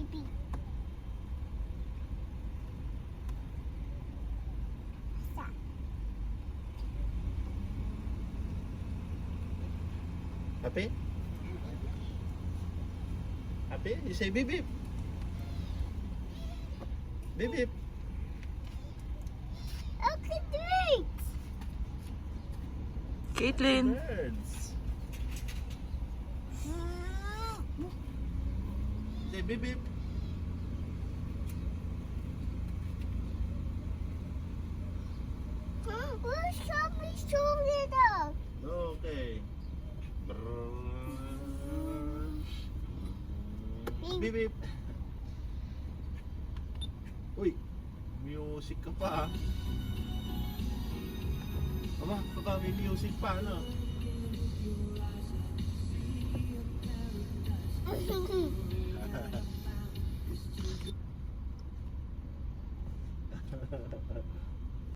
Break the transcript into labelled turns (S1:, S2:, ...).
S1: baby. Sa.
S2: Happy? Happy? You say beep beep. Beep beep.
S1: Look at this.
S3: Caitlin.
S2: Birds. Say beep beep.
S1: Show me shoulder.
S2: Okay. Beep beep. Uy, music ka pa ah. Ama, baka may music pa ano?